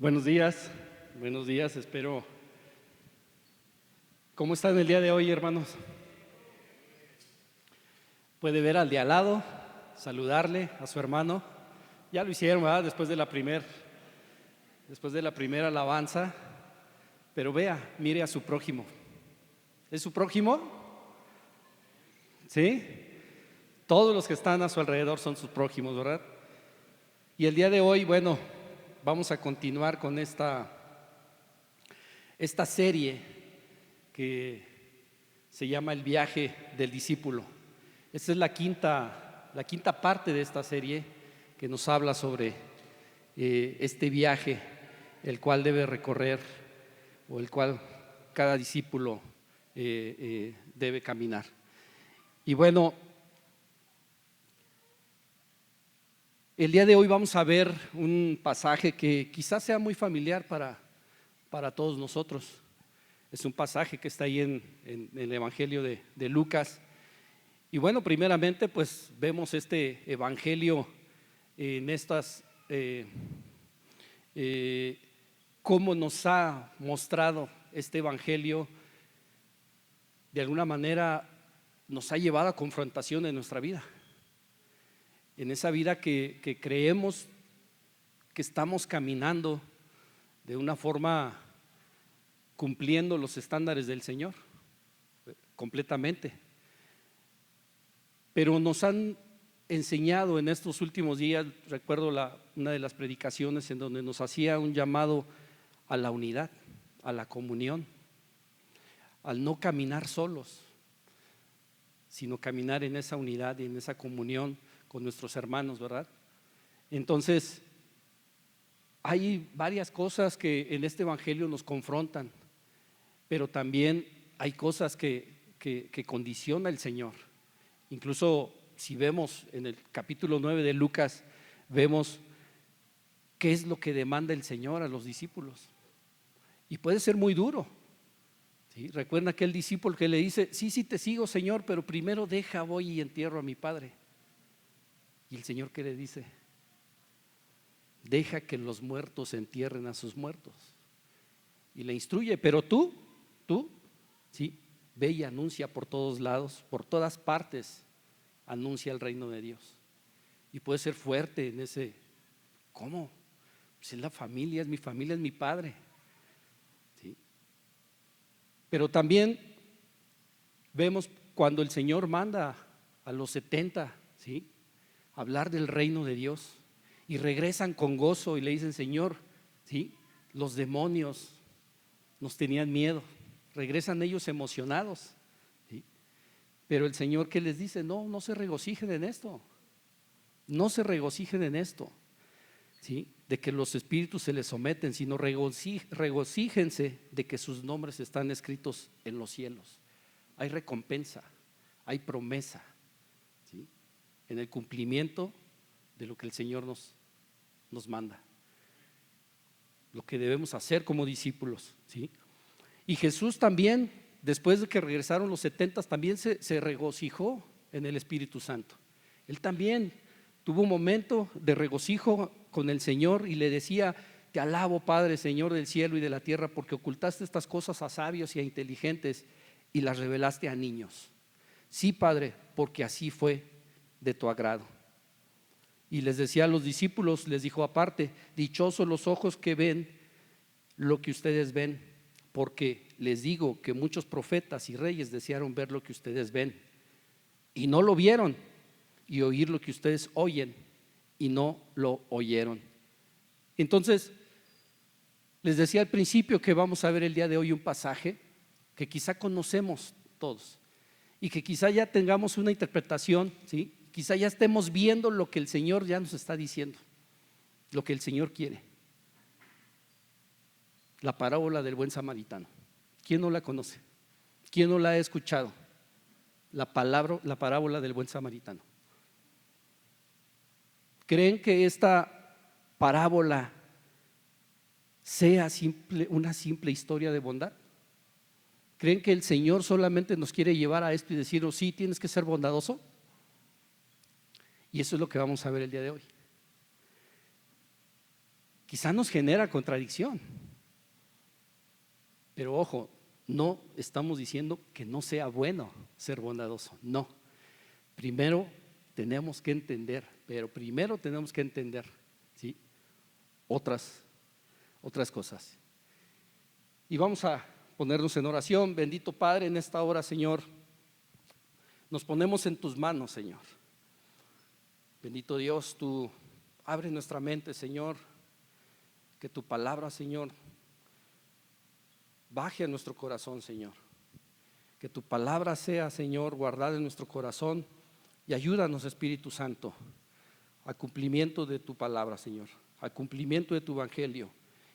Buenos días, espero. ¿Cómo están el día de hoy, hermanos? Puede ver al de al lado, saludarle a su hermano. Ya lo hicieron, ¿verdad? Después de la primera alabanza. Pero vea, mire a su prójimo. ¿Es su prójimo? ¿Sí? Todos los que están a su alrededor son sus prójimos, ¿verdad? Y el día de hoy, bueno, vamos a continuar con esta serie que se llama El viaje del discípulo. Esta es la quinta parte de esta serie que nos habla sobre este viaje, el cual debe recorrer o el cual cada discípulo debe caminar. Y bueno, el día de hoy vamos a ver un pasaje que quizás sea muy familiar para todos nosotros. Es un pasaje que está ahí en el Evangelio de Lucas. Y bueno, primeramente pues vemos este Evangelio en estas, cómo nos ha mostrado este Evangelio. De alguna manera nos ha llevado a confrontación en nuestra vida. En esa vida que creemos que estamos caminando de una forma cumpliendo los estándares del Señor, completamente. Pero nos han enseñado en estos últimos días, recuerdo una de las predicaciones en donde nos hacía un llamado a la unidad, a la comunión, al no caminar solos, sino caminar en esa unidad y en esa comunión con nuestros hermanos, ¿verdad? Entonces, hay varias cosas que en este Evangelio nos confrontan, pero también hay cosas que condiciona el Señor. Incluso si vemos en el capítulo 9 de Lucas, vemos qué es lo que demanda el Señor a los discípulos. Y puede ser muy duro. ¿Sí? Recuerda aquel discípulo que le dice: sí, te sigo, Señor, pero primero voy y entierro a mi padre. Y el Señor, ¿qué le dice? Deja que los muertos entierren a sus muertos. Y le instruye, pero tú, sí, ve y anuncia por todos lados, por todas partes, anuncia el reino de Dios. Y puede ser fuerte en ese, ¿cómo? Pues es la familia, es mi padre. ¿Sí? Pero también vemos cuando el Señor manda a los 70, ¿sí?, hablar del reino de Dios, y regresan con gozo y le dicen: Señor, ¿sí?, los demonios nos tenían miedo. Regresan ellos emocionados, ¿sí? Pero el Señor, ¿qué les dice? No se regocijen en esto. No se regocijen en esto, ¿sí?, de que los espíritus se les someten, sino regocíjense de que sus nombres están escritos en los cielos. Hay recompensa, hay promesa, ¿sí?, en el cumplimiento de lo que el Señor nos manda, lo que debemos hacer como discípulos, ¿sí? Y Jesús también, después de que regresaron los 70, también se regocijó en el Espíritu Santo. Él también tuvo un momento de regocijo con el Señor y le decía: te alabo, Padre, Señor del cielo y de la tierra, porque ocultaste estas cosas a sabios y a inteligentes y las revelaste a niños. Sí, Padre, porque así fue de tu agrado. Y les decía a los discípulos, les dijo aparte: dichosos los ojos que ven lo que ustedes ven, porque les digo que muchos profetas y reyes desearon ver lo que ustedes ven y no lo vieron, y oír lo que ustedes oyen y no lo oyeron. Entonces, les decía al principio que vamos a ver el día de hoy un pasaje que quizá conocemos todos y que quizá ya tengamos una interpretación, ¿sí? Quizá ya estemos viendo lo que el Señor ya nos está diciendo, lo que el Señor quiere. La parábola del buen samaritano. ¿Quién no la conoce? ¿Quién no la ha escuchado? La parábola del buen samaritano. ¿Creen que esta parábola sea una simple historia de bondad? ¿Creen que el Señor solamente nos quiere llevar a esto y decirnos: sí, tienes que ser bondadoso? Y eso es lo que vamos a ver el día de hoy. quizá nos genera contradicción. Pero ojo, no estamos diciendo que no sea bueno ser bondadoso, no. Primero tenemos que entender, ¿sí?, otras cosas. Y vamos a ponernos en oración. Bendito Padre, en esta hora, Señor, nos ponemos en tus manos, Señor. Bendito Dios, tú abre nuestra mente, Señor, que tu palabra, Señor, baje a nuestro corazón, Señor. Que tu palabra sea, Señor, guardada en nuestro corazón, y ayúdanos, Espíritu Santo, al cumplimiento de tu palabra, Señor, al cumplimiento de tu evangelio,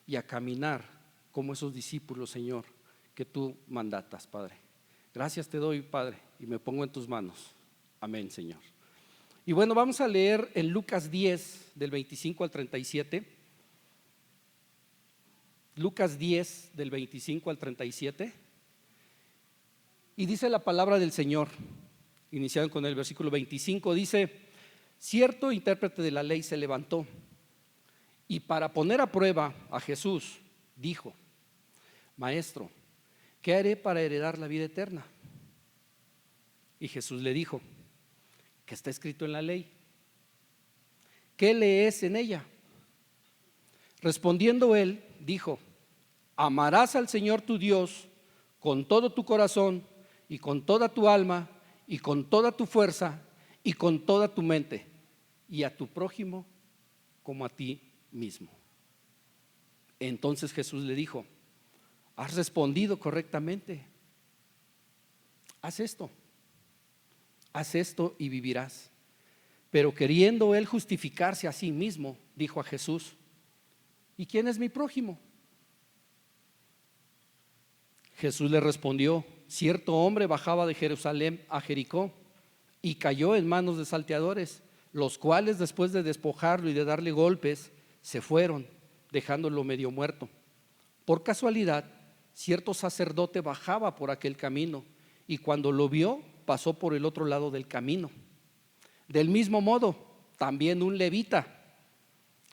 y a caminar como esos discípulos, Señor, que tú mandatas, Padre. Gracias te doy, Padre, y me pongo en tus manos. Amén, Señor. Y bueno, vamos a leer en Lucas 10, del 25 al 37. Lucas 10, del 25 al 37. Y dice la palabra del Señor, iniciando con el versículo 25, dice: cierto intérprete de la ley se levantó y, para poner a prueba a Jesús, dijo: Maestro, ¿qué haré para heredar la vida eterna? Y Jesús le dijo: ¿qué está escrito en la ley? ¿Qué lees en ella? Respondiendo él, dijo: amarás al Señor tu Dios con todo tu corazón y con toda tu alma y con toda tu fuerza y con toda tu mente, y a tu prójimo como a ti mismo. Entonces Jesús le dijo: has respondido correctamente. Haz esto y vivirás. Pero queriendo él justificarse a sí mismo, dijo a Jesús: ¿y quién es mi prójimo? Jesús le respondió: cierto hombre bajaba de Jerusalén a Jericó y cayó en manos de salteadores, los cuales, después de despojarlo y de darle golpes, se fueron, dejándolo medio muerto. Por casualidad, cierto sacerdote bajaba por aquel camino, y cuando lo vio, pasó por el otro lado del camino. Del mismo modo, también un levita,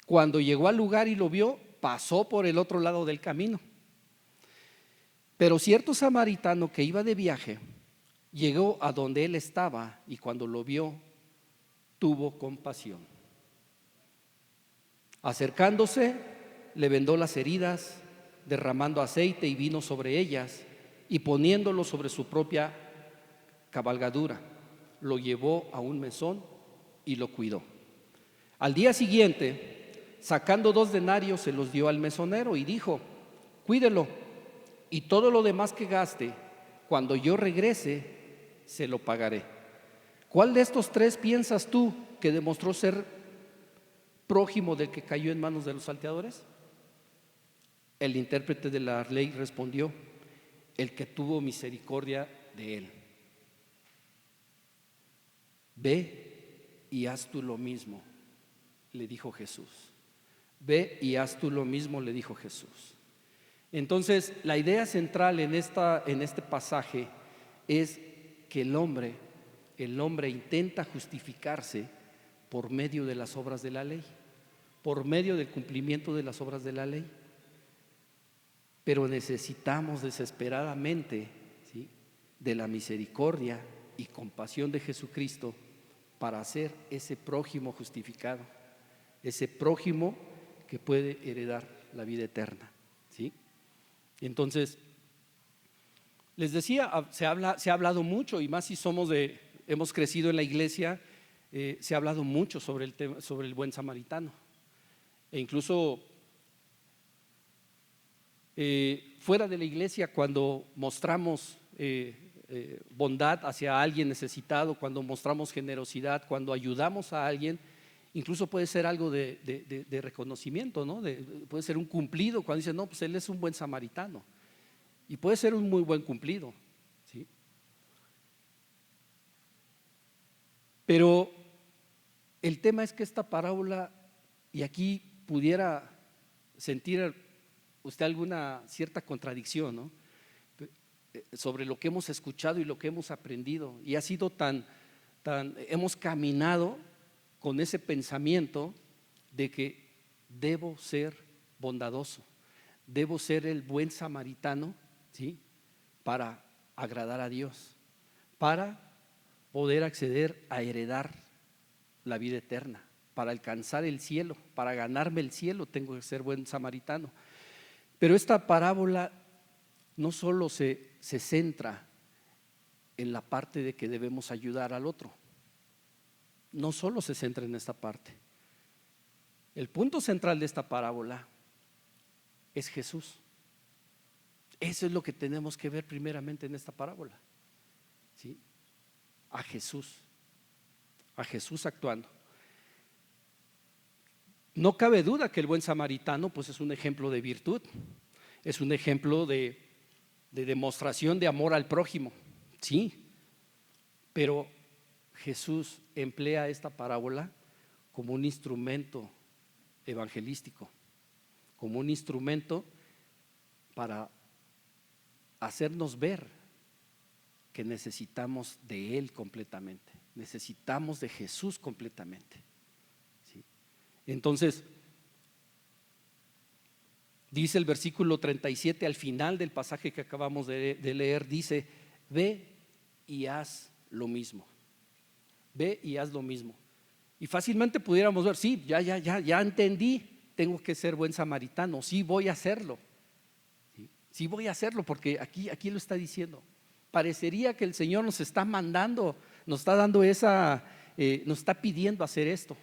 cuando llegó al lugar y lo vio, pasó por el otro lado del camino. Pero cierto samaritano que iba de viaje llegó a donde él estaba, y cuando lo vio, tuvo compasión. Acercándose, le vendó las heridas, derramando aceite y vino sobre ellas, y poniéndolo sobre su propia cabalgadura, lo llevó a un mesón y lo cuidó. Al día siguiente, sacando 2 denarios, se los dio al mesonero y dijo: cuídelo, y todo lo demás que gaste, cuando yo regrese, se lo pagaré. ¿Cuál de estos 3 piensas tú que demostró ser prójimo del que cayó en manos de los salteadores? El intérprete de la ley respondió: el que tuvo misericordia de él. Ve y haz tú lo mismo, le dijo Jesús. Ve y haz tú lo mismo, le dijo Jesús. Entonces, la idea central en este pasaje es que el hombre intenta justificarse por medio de las obras de la ley, por medio del cumplimiento de las obras de la ley. Pero necesitamos desesperadamente, ¿sí?, de la misericordia y compasión de Jesucristo para ser ese prójimo justificado, ese prójimo que puede heredar la vida eterna, ¿sí? Entonces, les decía, se ha hablado mucho, y más si hemos crecido en la iglesia, se ha hablado mucho sobre el tema, sobre el buen samaritano. E incluso fuera de la iglesia, cuando mostramos bondad hacia alguien necesitado, cuando mostramos generosidad, cuando ayudamos a alguien, incluso puede ser algo de reconocimiento, ¿no? Puede ser un cumplido cuando dicen: no, pues él es un buen samaritano. Y puede ser un muy buen cumplido, ¿sí? Pero el tema es que esta parábola, y aquí pudiera sentir usted alguna cierta contradicción, ¿no?, sobre lo que hemos escuchado y lo que hemos aprendido, y ha sido hemos caminado con ese pensamiento de que debo ser bondadoso, debo ser el buen samaritano, ¿sí? Para agradar a Dios, para poder acceder a heredar la vida eterna, para alcanzar el cielo, para ganarme el cielo, tengo que ser buen samaritano. Pero esta parábola no solo se centra en la parte de que debemos ayudar al otro, no solo se centra en esta parte. El punto central de esta parábola es Jesús. Eso es lo que tenemos que ver primeramente en esta parábola, ¿sí? A Jesús actuando. No cabe duda que el buen samaritano pues es un ejemplo de virtud, es un ejemplo de demostración de amor al prójimo, sí, pero Jesús emplea esta parábola como un instrumento evangelístico, como un instrumento para hacernos ver que necesitamos de Él completamente, necesitamos de Jesús completamente, ¿sí? Entonces, dice el versículo 37 al final del pasaje que acabamos de leer, dice: ve y haz lo mismo. Ve y haz lo mismo. Y fácilmente pudiéramos ver, sí, ya entendí, tengo que ser buen samaritano, sí voy a hacerlo. Sí voy a hacerlo porque aquí lo está diciendo. Parecería que el Señor nos está mandando, nos está dando nos está pidiendo hacer esto.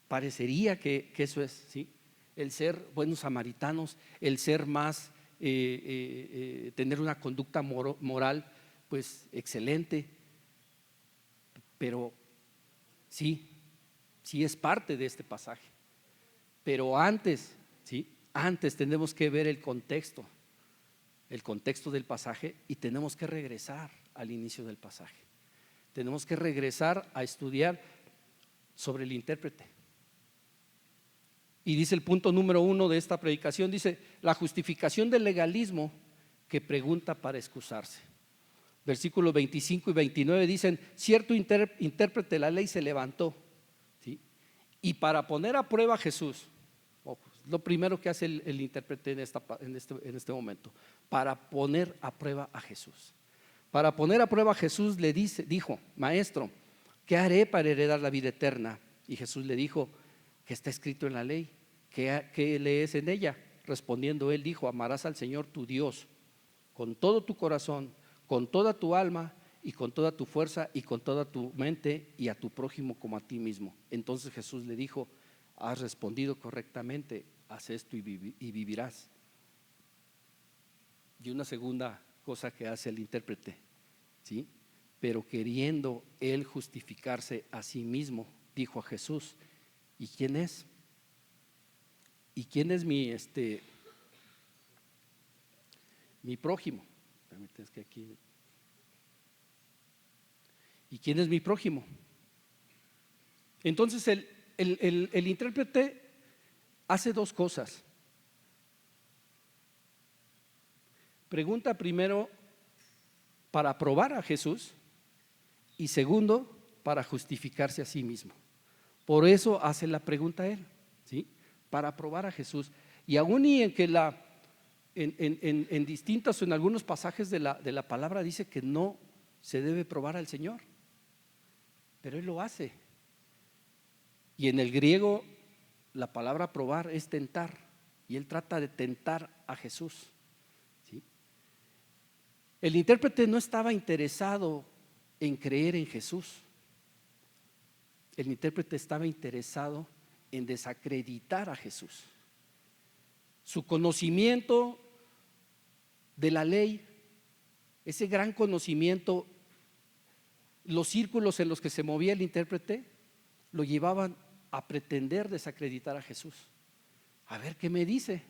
Parecería que eso es, ¿sí? El ser buenos samaritanos, el ser más, tener una conducta moral pues excelente. Pero sí es parte de este pasaje. Pero antes, ¿sí? Antes tenemos que ver el contexto del pasaje, y tenemos que regresar al inicio del pasaje. Tenemos que regresar a estudiar sobre el intérprete. Y dice el punto número 1 de esta predicación, dice: la justificación del legalismo que pregunta para excusarse. Versículos 25 y 29 dicen: cierto intérprete de la ley se levantó, ¿sí? Y para poner a prueba a Jesús, lo primero que hace el intérprete en este momento, para poner a prueba a Jesús. Para poner a prueba a Jesús dijo: maestro, ¿qué haré para heredar la vida eterna? Y Jesús le dijo: ¿qué está escrito en la ley? ¿Qué lees en ella? Respondiendo él dijo: amarás al Señor tu Dios con todo tu corazón, con toda tu alma y con toda tu fuerza y con toda tu mente, y a tu prójimo como a ti mismo. Entonces Jesús le dijo: has respondido correctamente, haz esto y vivirás. Y una segunda cosa que hace el intérprete, ¿sí? Pero queriendo él justificarse a sí mismo, dijo a Jesús: ¿y quién es? ¿Y quién es mi prójimo? Permíteme que aquí. ¿Y quién es mi prójimo? Entonces el intérprete hace dos cosas. Pregunta primero para probar a Jesús, y segundo para justificarse a sí mismo. Por eso hace la pregunta a él, ¿sí? Para probar a Jesús. Y aún y en que en distintos, en algunos pasajes de la palabra dice que no se debe probar al Señor, pero él lo hace. Y en el griego la palabra probar es tentar, y él trata de tentar a Jesús, ¿sí? El intérprete no estaba interesado en creer en Jesús. El intérprete estaba interesado en desacreditar a Jesús. Su conocimiento de la ley, ese gran conocimiento, los círculos en los que se movía el intérprete, lo llevaban a pretender desacreditar a Jesús. A ver qué me dice.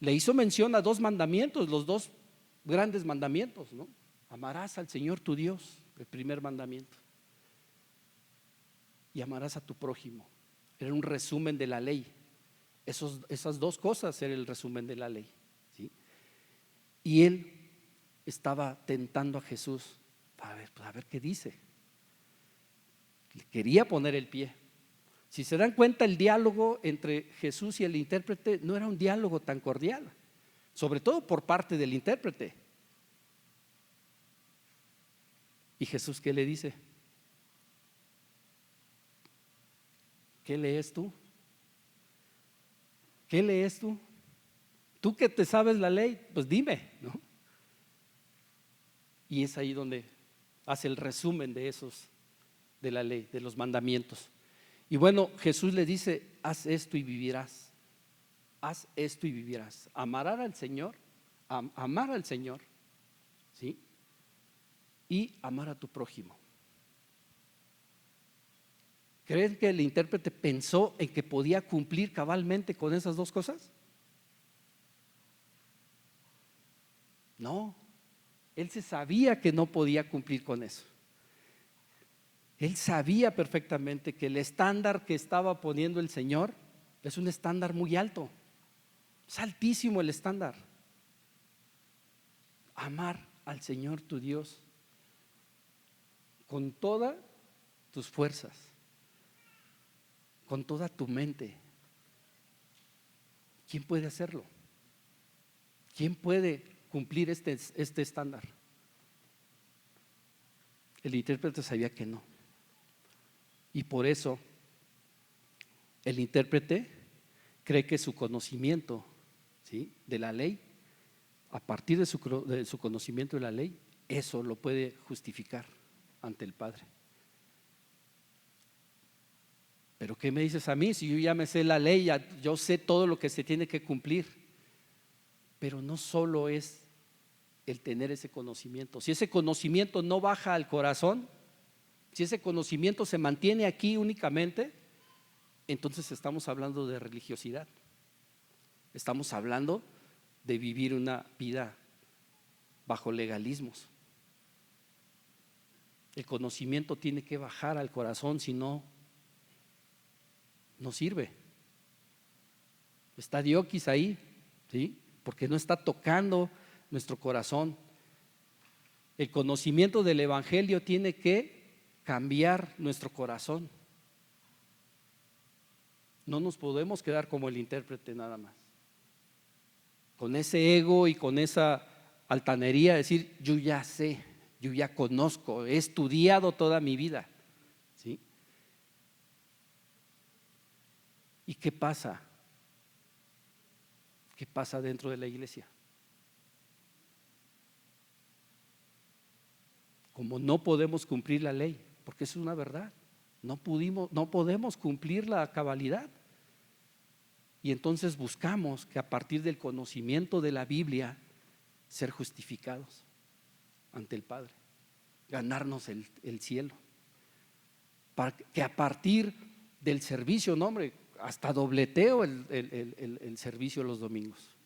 Le hizo mención a dos mandamientos, los dos grandes mandamientos, ¿no? Amarás al Señor tu Dios, el primer mandamiento, y amarás a tu prójimo. Era un resumen de la ley. Esas dos cosas eran el resumen de la ley, ¿sí? Y él estaba tentando a Jesús a ver qué dice. Le quería poner el pie, Si se dan cuenta, el diálogo entre Jesús y el intérprete no era un diálogo tan cordial, sobre todo por parte del intérprete. ¿Y Jesús qué le dice? ¿Qué lees tú? ¿Qué lees tú? Tú que te sabes la ley, pues dime, ¿no? Y es ahí donde hace el resumen de esos, de la ley, de los mandamientos. Y bueno, Jesús le dice: haz esto y vivirás. Haz esto y vivirás. Amar al Señor, amar al Señor, ¿sí? Y amar a tu prójimo. ¿Creen que el intérprete pensó en que podía cumplir cabalmente con esas dos cosas? No, él se sabía que no podía cumplir con eso. Él sabía perfectamente que el estándar que estaba poniendo el Señor es un estándar muy alto. Es altísimo el estándar. Amar al Señor tu Dios con todas tus fuerzas, con toda tu mente. ¿Quién puede hacerlo? ¿Quién puede cumplir este estándar? El intérprete sabía que no. Y por eso el intérprete cree que su conocimiento, ¿sí?, de la ley, a partir de su conocimiento de la ley, eso lo puede justificar ante el Padre. Pero ¿qué me dices a mí? Si yo ya me sé la ley, yo sé todo lo que se tiene que cumplir. Pero no solo es el tener ese conocimiento. Si ese conocimiento no baja al corazón, si ese conocimiento se mantiene aquí únicamente, entonces estamos hablando de religiosidad. Estamos hablando de vivir una vida bajo legalismos. El conocimiento tiene que bajar al corazón, si no, no sirve. Está diokis ahí, ¿sí? Porque no está tocando nuestro corazón. El conocimiento del Evangelio tiene que cambiar nuestro corazón. No nos podemos quedar como el intérprete nada más, con ese ego y con esa altanería, decir: yo ya sé, yo ya conozco, he estudiado toda mi vida, ¿sí? ¿Y qué pasa? ¿Qué pasa dentro de la iglesia? Como no podemos cumplir la ley, porque es una verdad, no podemos cumplir la cabalidad. Y entonces buscamos que a partir del conocimiento de la Biblia ser justificados ante el Padre, ganarnos el cielo, para que a partir del servicio, no hombre, hasta dobleteo el servicio los domingos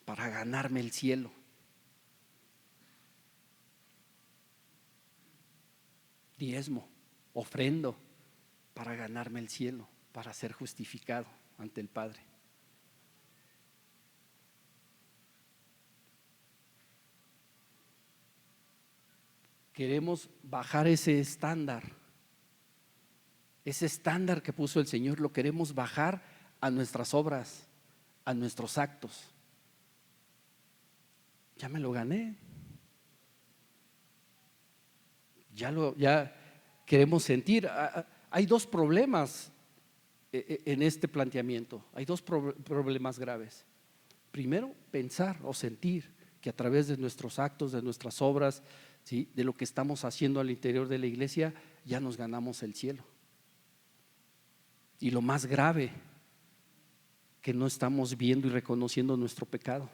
para ganarme el cielo. Diezmo, ofrendo para ganarme el cielo, para ser justificado ante el Padre. Queremos bajar ese estándar que puso el Señor, lo queremos bajar a nuestras obras, a nuestros actos. Ya me lo gané. Ya queremos sentir. Hay dos problemas en este planteamiento. Hay dos problemas graves. Primero, pensar o sentir que a través de nuestros actos, de nuestras obras, ¿sí?, de lo que estamos haciendo al interior de la iglesia, ya nos ganamos el cielo. Y lo más grave, que no estamos viendo y reconociendo nuestro pecado,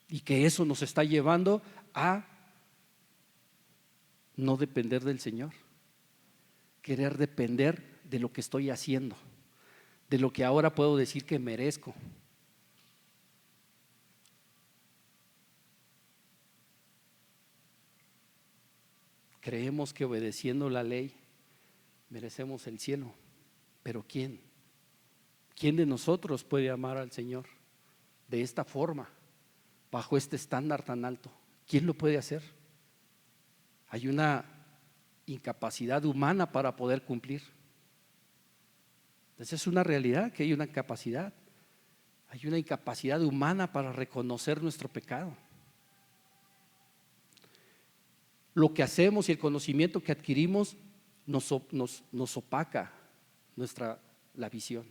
y que eso nos está llevando a no depender del Señor, querer depender de lo que estoy haciendo, de lo que ahora puedo decir que merezco. Creemos que obedeciendo la ley merecemos el cielo, pero ¿quién? ¿Quién de nosotros puede amar al Señor de esta forma, bajo este estándar tan alto? ¿Quién lo puede hacer? Hay una incapacidad humana para poder cumplir. Esa es una realidad, que hay una incapacidad humana para reconocer nuestro pecado. Lo que hacemos y el conocimiento que adquirimos nos opaca la visión,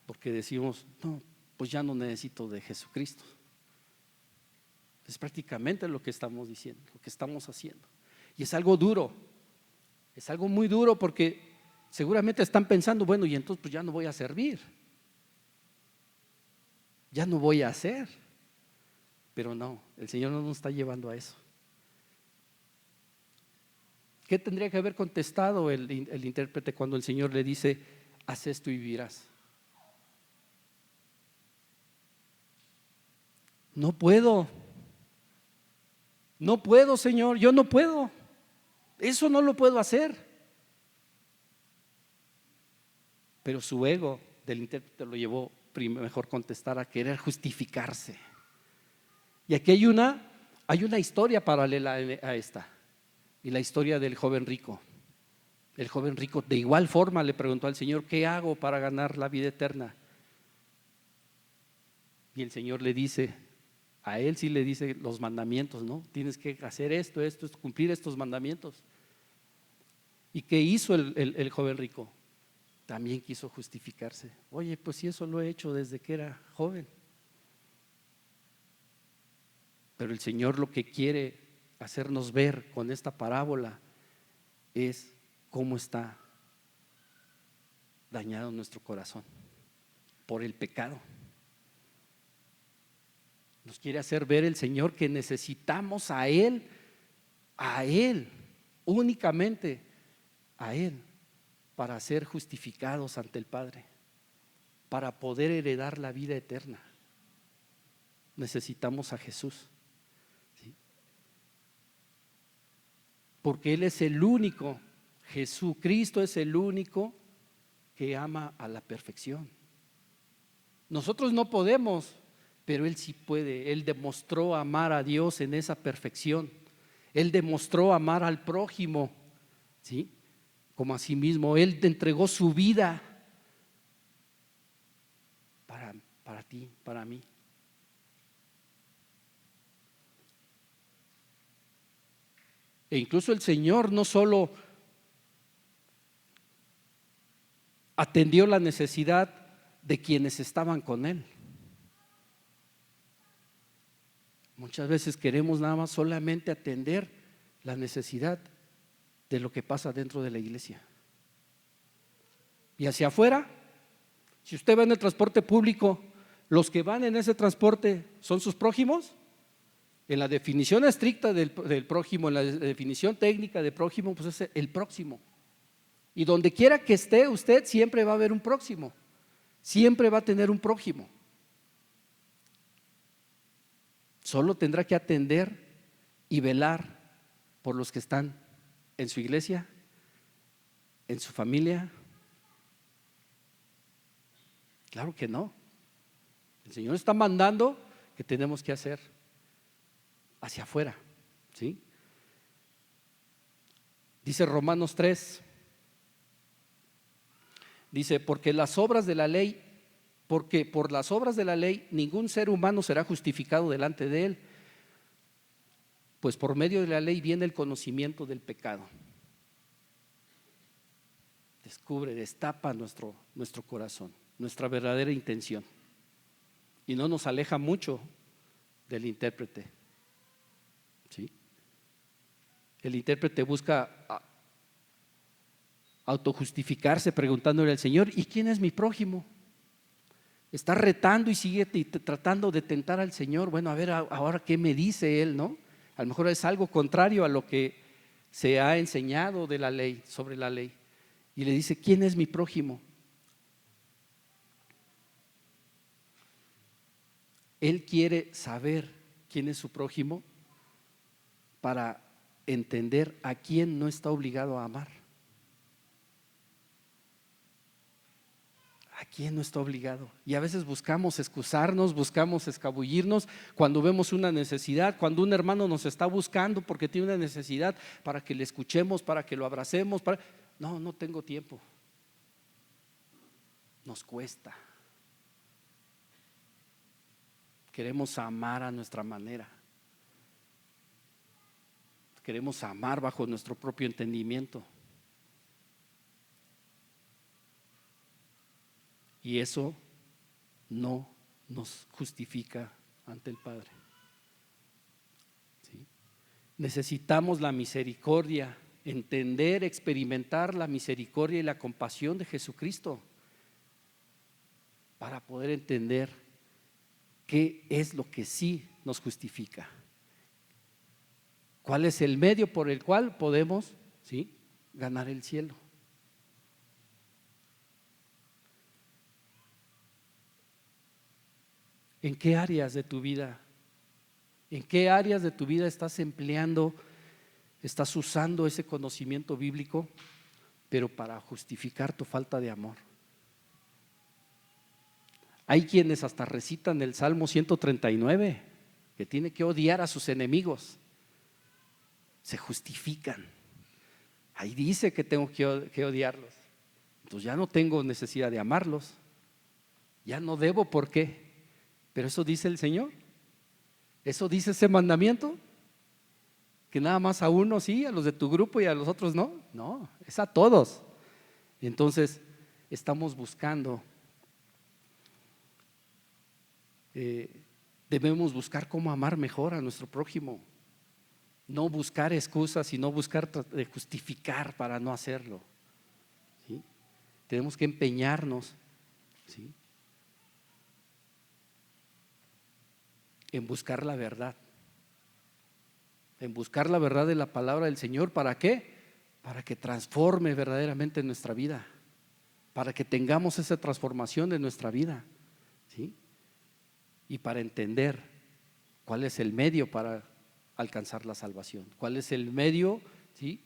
porque decimos, no, pues ya no necesito de Jesucristo. Es prácticamente lo que estamos diciendo, lo que estamos haciendo. Y es algo duro, es algo muy duro, porque seguramente están pensando, bueno, y entonces pues ya no voy a servir, ya no voy a hacer. Pero no, el Señor no nos está llevando a eso. ¿Qué tendría que haber contestado el intérprete cuando el Señor le dice, haz esto y vivirás? No puedo, Señor, yo no puedo, eso no lo puedo hacer. Pero su ego del intérprete lo llevó mejor contestar a querer justificarse. Y aquí hay una historia paralela a esta, y la historia del joven rico. El joven rico de igual forma le preguntó al Señor, ¿qué hago para ganar la vida eterna? Y el Señor le dice, a él sí le dice los mandamientos, ¿no? Tienes que hacer esto, cumplir estos mandamientos. ¿Y qué hizo el joven rico? También quiso justificarse. Oye, pues si eso lo he hecho desde que era joven. Pero el Señor lo que quiere hacernos ver con esta parábola es cómo está dañado nuestro corazón por el pecado. Nos quiere hacer ver el Señor que necesitamos a Él, únicamente a Él, para ser justificados ante el Padre, para poder heredar la vida eterna. Necesitamos a Jesús. Porque Él es el único, Jesucristo es el único que ama a la perfección. Nosotros no podemos, pero Él sí puede. Él demostró amar a Dios en esa perfección. Él demostró amar al prójimo, ¿sí?, como a sí mismo. Él te entregó su vida para ti, para mí. E incluso el Señor no solo atendió la necesidad de quienes estaban con Él. Muchas veces queremos nada más solamente atender la necesidad de lo que pasa dentro de la iglesia. Y hacia afuera, si usted va en el transporte público, los que van en ese transporte son sus prójimos. En la definición estricta del prójimo, en la definición técnica de prójimo, pues es el próximo. Y donde quiera que esté usted, siempre va a haber un próximo, siempre va a tener un prójimo. Solo tendrá que atender y velar por los que están en su iglesia, en su familia. Claro que no. El Señor está mandando que tenemos que hacer hacia afuera, ¿sí? Dice Romanos 3, dice, porque por las obras de la ley ningún ser humano será justificado delante de Él, pues por medio de la ley viene el conocimiento del pecado. Destapa nuestro corazón, nuestra verdadera intención, y no nos aleja mucho del intérprete, ¿sí? El intérprete busca autojustificarse preguntándole al Señor, ¿y quién es mi prójimo? Está retando y sigue tratando de tentar al Señor. Bueno, a ver ahora qué me dice Él, ¿no? A lo mejor es algo contrario a lo que se ha enseñado de la ley, sobre la ley. Y le dice, ¿quién es mi prójimo? Él quiere saber quién es su prójimo para entender a quién no está obligado a amar. ¿A quién no está obligado? Y a veces buscamos excusarnos, buscamos escabullirnos cuando vemos una necesidad, cuando un hermano nos está buscando porque tiene una necesidad, para que le escuchemos, para que lo abracemos. No tengo tiempo. nos cuesta. Queremos amar a nuestra manera. Queremos amar bajo nuestro propio entendimiento. Y eso no nos justifica ante el Padre. ¿Sí? Necesitamos la misericordia, entender, experimentar la misericordia y la compasión de Jesucristo para poder entender qué es lo que sí nos justifica. ¿Cuál es el medio por el cual podemos, ¿sí?, ganar el cielo? ¿En qué áreas de tu vida? ¿En qué áreas de tu vida estás empleando, estás usando ese conocimiento bíblico, pero para justificar tu falta de amor? Hay quienes hasta recitan el Salmo 139, que tiene que odiar a sus enemigos. Se justifican. Ahí dice que tengo que odiarlos. Entonces ya no tengo necesidad de amarlos. Ya no debo, ¿por qué? Pero eso dice el Señor. Eso dice ese mandamiento. Que nada más a uno sí, a los de tu grupo y a los otros no. No, es a todos. Entonces estamos buscando, debemos buscar cómo amar mejor a nuestro prójimo. No buscar excusas y no buscar justificar para no hacerlo, ¿sí? Tenemos que empeñarnos, ¿sí?, en buscar la verdad, en buscar la verdad de la palabra del Señor. ¿Para qué? Para que transforme verdaderamente nuestra vida, para que tengamos esa transformación de nuestra vida, ¿sí?, y para entender cuál es el medio para alcanzar la salvación, cuál es el medio, ¿sí?,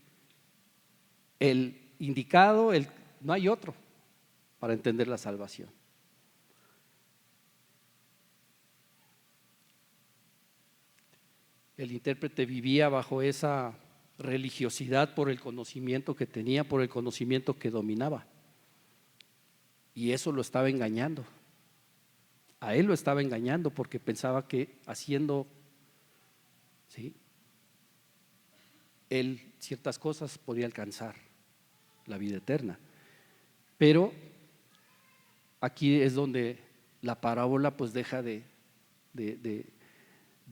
el indicado, no hay otro para entender la salvación. El intérprete vivía bajo esa religiosidad por el conocimiento que tenía, por el conocimiento que dominaba, y eso lo estaba engañando. A él lo estaba engañando porque pensaba que haciendo, ¿sí?, él ciertas cosas podía alcanzar la vida eterna. Pero aquí es donde la parábola pues deja de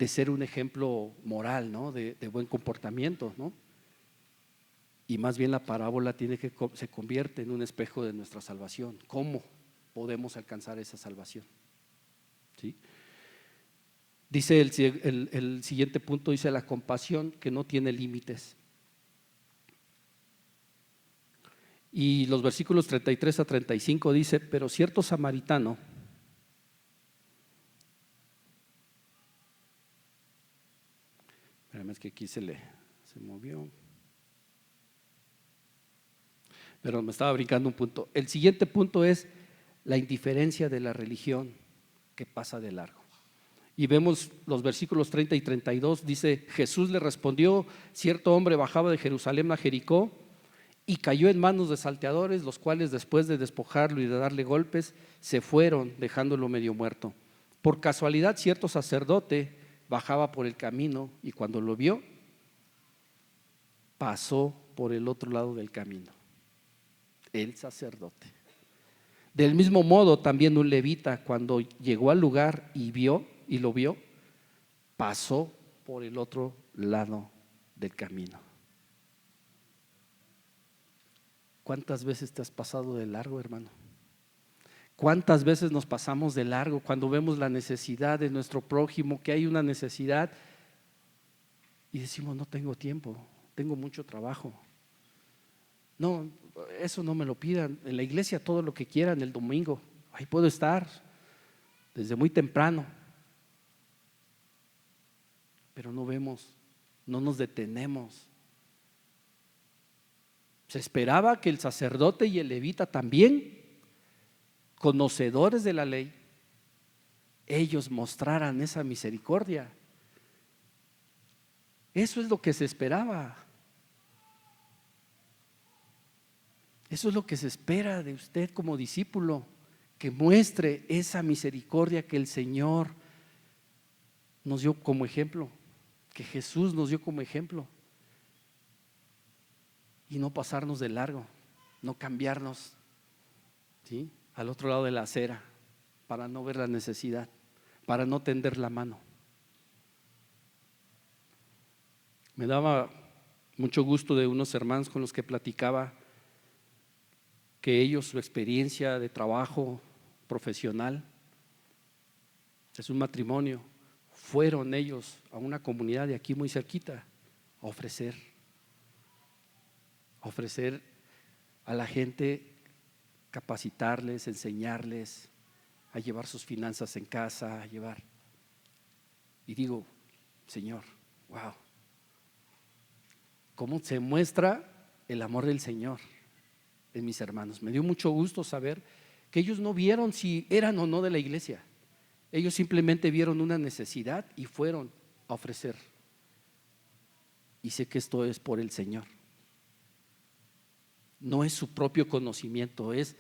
ser un ejemplo moral, ¿no?, de buen comportamiento, ¿no? Y más bien la parábola se convierte en un espejo de nuestra salvación. ¿Cómo podemos alcanzar esa salvación? ¿Sí? Dice el siguiente punto, dice la compasión que no tiene límites. Y los versículos 33 a 35 dice: pero cierto samaritano es que aquí se movió, pero me estaba brincando un punto. El siguiente punto es la indiferencia de la religión que pasa de largo. Y vemos los versículos 30 y 32, dice: Jesús le respondió: cierto hombre bajaba de Jerusalén a Jericó y cayó en manos de salteadores, los cuales después de despojarlo y de darle golpes, se fueron dejándolo medio muerto. Por casualidad cierto sacerdote bajaba por el camino y cuando lo vio, pasó por el otro lado del camino. El sacerdote. Del mismo modo también un levita, cuando llegó al lugar y lo vio, pasó por el otro lado del camino. ¿Cuántas veces te has pasado de largo, hermano? ¿Cuántas veces nos pasamos de largo cuando vemos la necesidad de nuestro prójimo, que hay una necesidad, y decimos: no tengo tiempo, tengo mucho trabajo? No, eso no me lo pidan. En la iglesia todo lo que quieran el domingo, ahí puedo estar desde muy temprano. Pero no vemos, no nos detenemos. Se esperaba que el sacerdote y el levita también, conocedores de la ley, ellos mostraran esa misericordia. Eso es lo que se esperaba. Eso es lo que se espera de usted como discípulo, que muestre esa misericordia que el Señor nos dio como ejemplo, que Jesús nos dio como ejemplo, y no pasarnos de largo, no cambiarnos, ¿sí?, al otro lado de la acera para no ver la necesidad, para no tender la mano. Me daba mucho gusto de unos hermanos con los que platicaba, que ellos, su experiencia de trabajo profesional, es un matrimonio, fueron ellos a una comunidad de aquí muy cerquita a ofrecer a la gente, capacitarles, enseñarles a llevar sus finanzas en casa, a llevar. Y digo, Señor, wow, cómo se muestra el amor del Señor en mis hermanos. Me dio mucho gusto saber que ellos no vieron si eran o no de la iglesia. Ellos simplemente vieron una necesidad y fueron a ofrecer. Y sé que esto es por el Señor. No es su propio conocimiento, es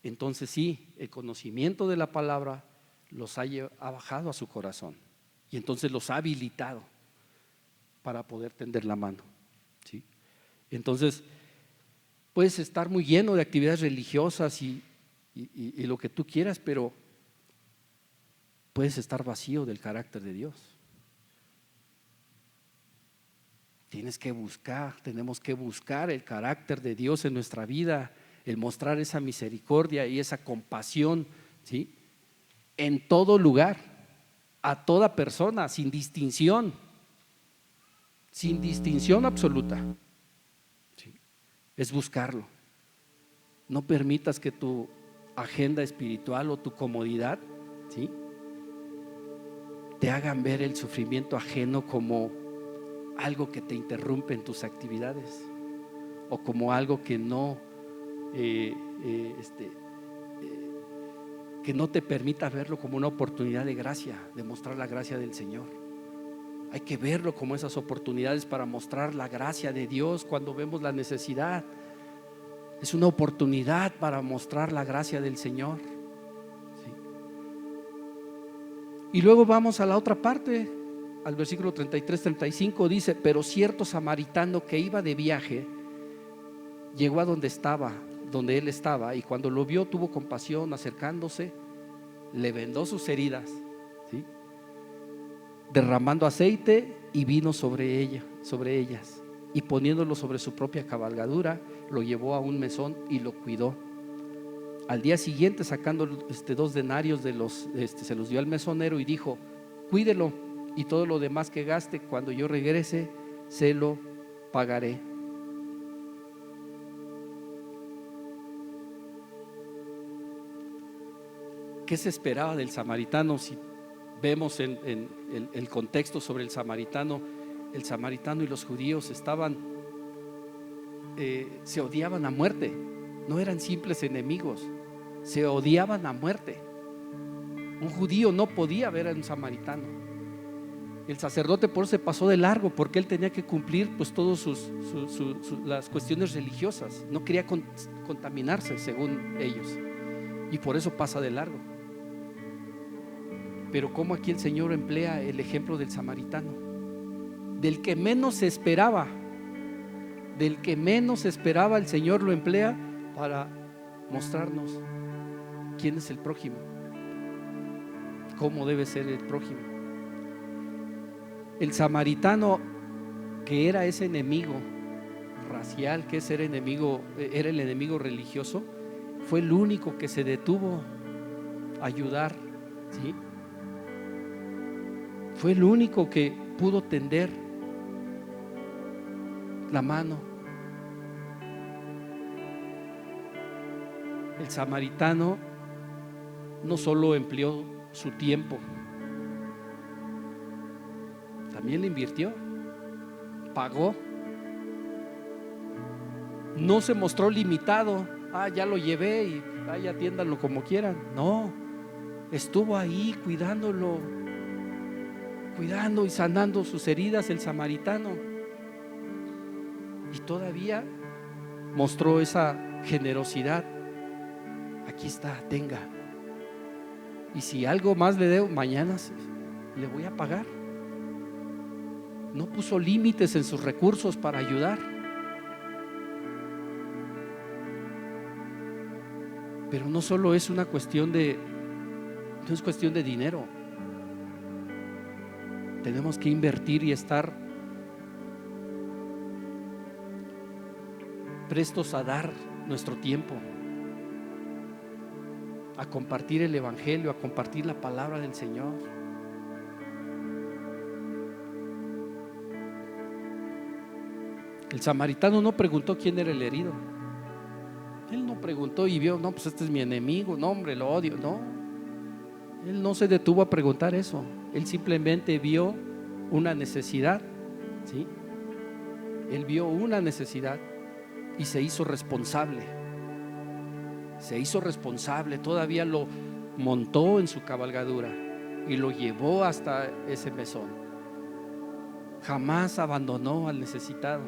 entonces sí, el conocimiento de la palabra los ha bajado a su corazón y entonces los ha habilitado para poder tender la mano, ¿sí? Entonces puedes estar muy lleno de actividades religiosas y lo que tú quieras, pero puedes estar vacío del carácter de Dios. Tienes que buscar, tenemos que buscar el carácter de Dios en nuestra vida, el mostrar esa misericordia y esa compasión, ¿sí?, en todo lugar, a toda persona, sin distinción absoluta, ¿sí? Es buscarlo. No permitas que tu agenda espiritual o tu comodidad, ¿sí?, te hagan ver el sufrimiento ajeno como algo que te interrumpe en tus actividades o como algo que no que no te permita verlo como una oportunidad de gracia, de mostrar la gracia del Señor. Hay que verlo como esas oportunidades para mostrar la gracia de Dios cuando vemos la necesidad. Es una oportunidad para mostrar la gracia del Señor, ¿sí? Y luego vamos a la otra parte, al versículo 33-35, dice: pero cierto samaritano que iba de viaje llegó a donde él estaba, y cuando lo vio tuvo compasión, acercándose, le vendó sus heridas, ¿sí?, derramando aceite y vino sobre ellas, y poniéndolo sobre su propia cabalgadura, lo llevó a un mesón y lo cuidó. Al día siguiente, sacando 2 denarios se los dio al mesonero y dijo: cuídelo, y todo lo demás que gaste, cuando yo regrese se lo pagaré. ¿Qué se esperaba del samaritano? Si vemos en el contexto sobre el samaritano y los judíos se odiaban a muerte, no eran simples enemigos, se odiaban a muerte. Un judío no podía ver a un samaritano. El sacerdote por eso se pasó de largo, porque él tenía que cumplir pues todas las cuestiones religiosas, no quería contaminarse según ellos, y por eso pasa de largo. Pero como aquí el Señor emplea el ejemplo del samaritano, del que menos se esperaba, el Señor lo emplea para mostrarnos quién es el prójimo, cómo debe ser el prójimo. El samaritano, que era ese enemigo racial, que era el enemigo religioso, fue el único que se detuvo a ayudar, ¿sí? Fue el único que pudo tender la mano. El samaritano no solo empleó su tiempo, también le invirtió, pagó. No se mostró limitado: ya lo llevé y atiéndanlo como quieran. No, estuvo ahí cuidando y sanando sus heridas el samaritano, y todavía mostró esa generosidad. Aquí está, tenga, Y si algo más le debo, mañana le voy a pagar. No puso límites en sus recursos para ayudar. Pero no solo es una cuestión no es cuestión de dinero. Tenemos que invertir y estar prestos a dar nuestro tiempo, a compartir el evangelio, a compartir la palabra del Señor. El samaritano no preguntó quién era el herido. Él no preguntó y vio, no, pues este es mi enemigo, no, hombre, lo odio. No, él no se detuvo a preguntar eso. Él simplemente vio una necesidad, ¿sí? Él vio una necesidad y se hizo responsable. Se hizo responsable, todavía lo montó en su cabalgadura y lo llevó hasta ese mesón. Jamás abandonó al necesitado,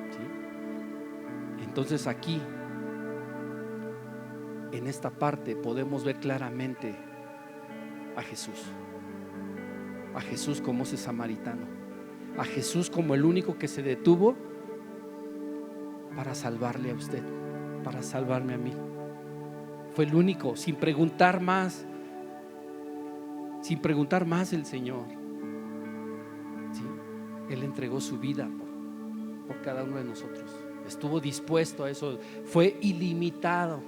¿sí? Entonces aquí, en esta parte, podemos ver claramente a Jesús como ese samaritano, a Jesús como el único que se detuvo para salvarle a usted, para salvarme a mí. Fue el único, sin preguntar más el Señor, ¿sí? Él entregó su vida por cada uno de nosotros. Estuvo dispuesto a eso, fue ilimitado,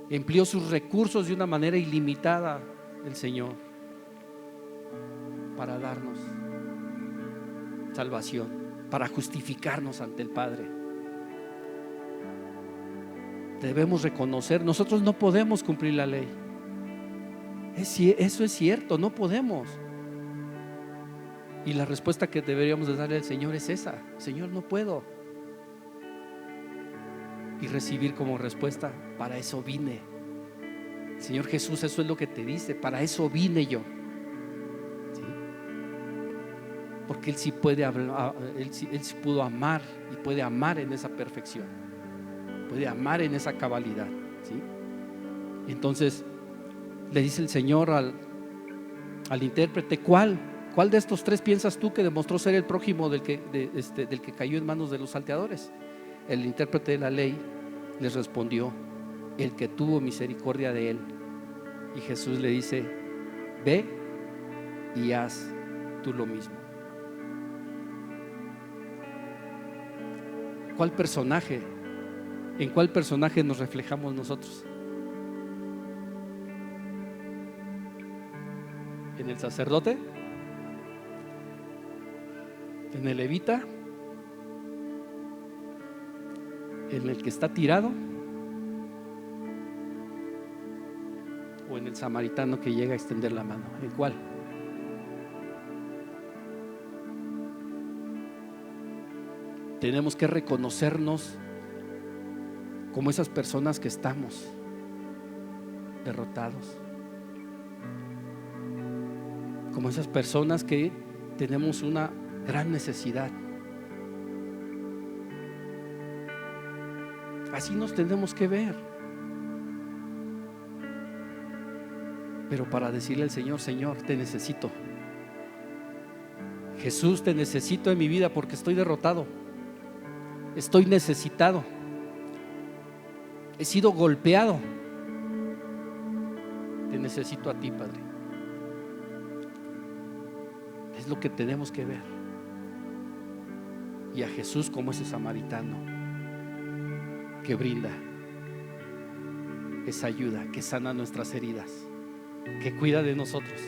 empleó sus recursos de una manera ilimitada el Señor para darnos salvación, para justificarnos ante el Padre. Debemos reconocer, nosotros no podemos cumplir la ley. Eso es cierto, no podemos. Y la respuesta que deberíamos de darle al Señor es esa: Señor, no puedo. Y recibir como respuesta: para eso vine. Señor Jesús, eso es lo que te dice, para eso vine yo, ¿sí? Porque Él sí puede hablar, Él sí pudo amar y puede amar en esa perfección, puede amar en esa cabalidad, ¿sí? Entonces le dice el Señor al intérprete: ¿Cuál de estos tres piensas tú que demostró ser el prójimo del que cayó en manos de los salteadores? El intérprete de la ley les respondió: el que tuvo misericordia de él. Y Jesús le dice: ve y haz tú lo mismo. ¿En cuál personaje nos reflejamos nosotros? ¿En el sacerdote? ¿En el levita? ¿En el que está tirado? ¿O en el samaritano que llega a extender la mano? ¿En cuál? Tenemos que reconocernos como esas personas que estamos derrotados, como esas personas que tenemos una gran necesidad. Así nos tenemos que ver. Pero para decirle al Señor: Señor, te necesito. Jesús, te necesito en mi vida porque estoy derrotado, estoy necesitado, he sido golpeado. Te necesito a ti, Padre. Es lo que tenemos que ver. Y a Jesús como ese samaritano que brinda esa ayuda, que sana nuestras heridas, que cuida de nosotros.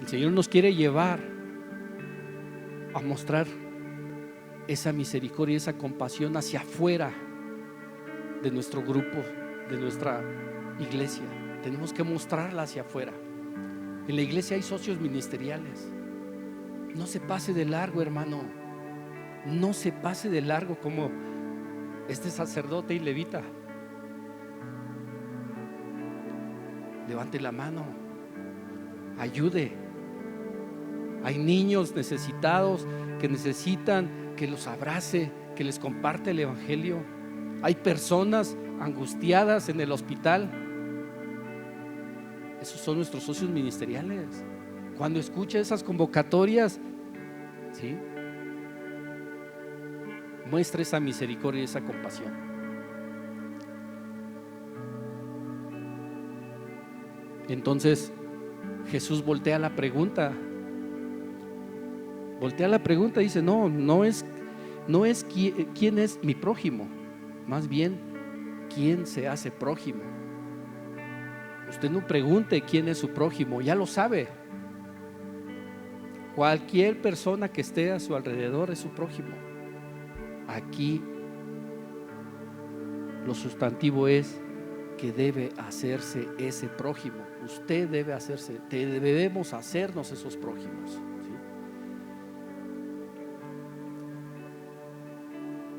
El Señor nos quiere llevar a mostrar esa misericordia, esa compasión hacia afuera de nuestro grupo, de nuestra iglesia. Tenemos que mostrarla hacia afuera. En la iglesia hay socios ministeriales. No se pase de largo, hermano. No se pase de largo como este sacerdote y levita. Levante la mano, ayude. Hay niños necesitados que necesitan que los abrace, que les comparte el evangelio. Hay personas angustiadas en el hospital. Esos son nuestros socios ministeriales. Cuando escucha esas convocatorias, ¿sí?, muestra esa misericordia y esa compasión. Entonces Jesús voltea la pregunta. Dice, no es quién es mi prójimo, más bien quién se hace prójimo. Usted no pregunte quién es su prójimo, ya lo sabe. Cualquier persona que esté a su alrededor es su prójimo. Aquí lo sustantivo es que debe hacerse ese prójimo. Usted debemos hacernos esos prójimos, ¿sí?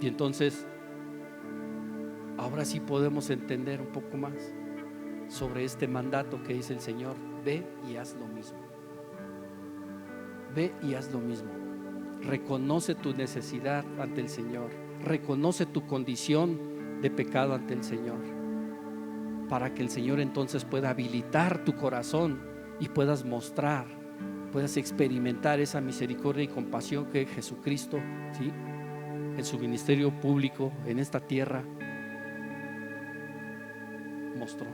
Y entonces ahora sí podemos entender un poco más sobre este mandato que dice el Señor: ve y haz lo mismo. Ve y haz lo mismo. Reconoce tu necesidad ante el Señor, reconoce tu condición de pecado ante el Señor, para que el Señor entonces pueda habilitar tu corazón y puedas experimentar esa misericordia y compasión que Jesucristo, ¿sí?, en su ministerio público en esta tierra mostró.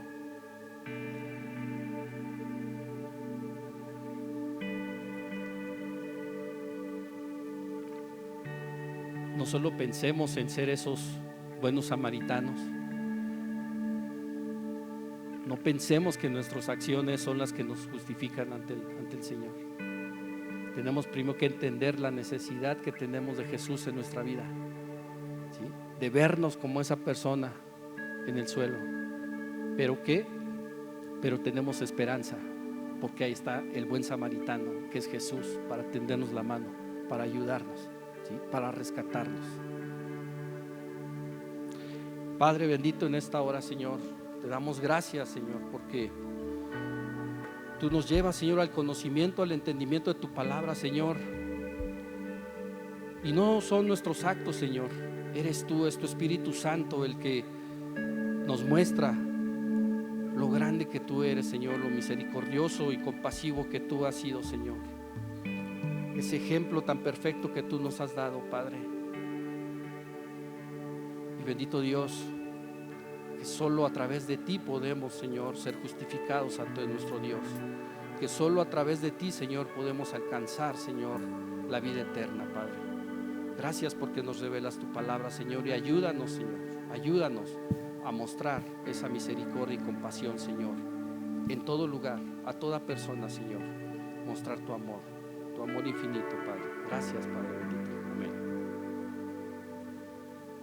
No solo pensemos en ser esos buenos samaritanos, no pensemos que nuestras acciones son las que nos justifican ante el Señor. Tenemos primero que entender la necesidad que tenemos de Jesús en nuestra vida, ¿sí?, de vernos como esa persona en el suelo. Pero tenemos esperanza, porque ahí está el buen samaritano, que es Jesús, para tendernos la mano, para ayudarnos, ¿sí?, para rescatarnos. Padre bendito, en esta hora, Señor, te damos gracias, Señor, porque tú nos llevas, Señor, al conocimiento, al entendimiento de tu palabra, Señor. Y no son nuestros actos, Señor, eres tú, es tu Espíritu Santo el que nos muestra lo grande que tú eres, Señor, lo misericordioso y compasivo que tú has sido, Señor. Ese ejemplo tan perfecto que tú nos has dado, Padre. Y bendito Dios, que solo a través de ti podemos, Señor, ser justificados ante nuestro Dios. Que solo a través de ti, Señor, podemos alcanzar, Señor, la vida eterna, Padre. Gracias porque nos revelas tu palabra, Señor, y ayúdanos, Señor, ayúdanos a mostrar esa misericordia y compasión, Señor, en todo lugar, a toda persona, Señor, mostrar tu amor infinito, Padre. Gracias, Padre bendito.